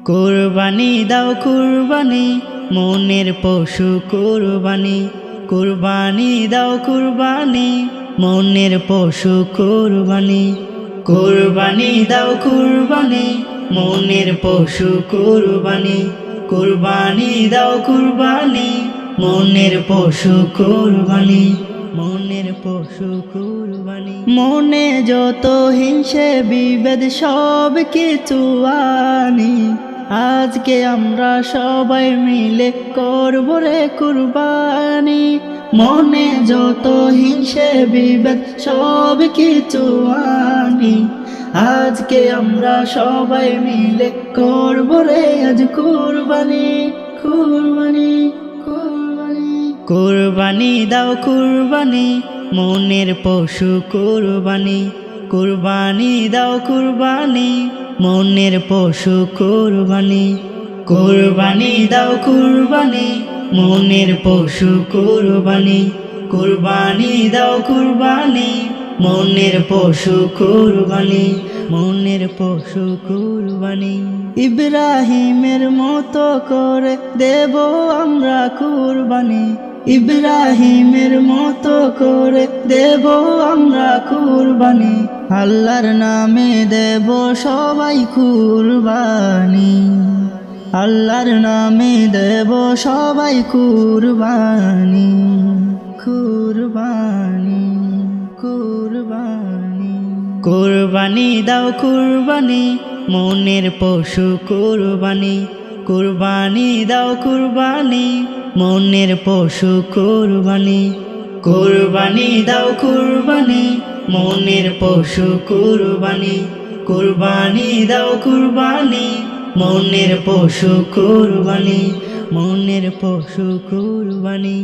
কুরবানি দাও কুরবানি মনের পশু কুরবানি, কুরবানি দাও কুরবানি মনের পশু কুরবানি, কুরবানি দাও কুরবানি মনের পশু কুরবানি, কুরবানি দাও কুরবানি মনের পশু কুরবানি, মনের পশু কুরবানি। মনে যত হিংসে বিভেদ সব কিছু আনি, আজকে আমরা সবাই মিলে করব রে কুরবানি। মনে যত হিংসে বিভেদ সব কিছু আনি, আজকে আমরা সবাই মিলে করব রে আজ কুরবানি, কুরবানি, কুরবানি। কুরবানি দাও কুরবানি মনের পশু কুরবানি, কুরবানি দাও কুরবানি মনের পশু কুরবানি, কুরবানি দাও কুরবানি মনের পশু কুরবানি, কুরবানি দাও কুরবানি মনের পশু কুরবানি, মনের পশু কুরবানি। ইব্রাহিমের মতো করে দেব আমরা কুরবানি, ইব্রাহিমের মতো করে দেব আমরা কুরবানি, আল্লাহর নামে দেব সবাই কুরবানি, আল্লাহর নামে দেব সবাই কুরবানি, কুরবানি, কুরবানি। কুরবানি দাও কুরবানি মনের পশু কুরবানি, কুরবানি দাও কুরবানি মনের পশু কুরবানি, কুরবানি দাও কুরবানি মনের পশু কুরবানি, কুরবানি দাও কুরবানি মনের পশু কুরবানি, মনের পশু কুরবানি।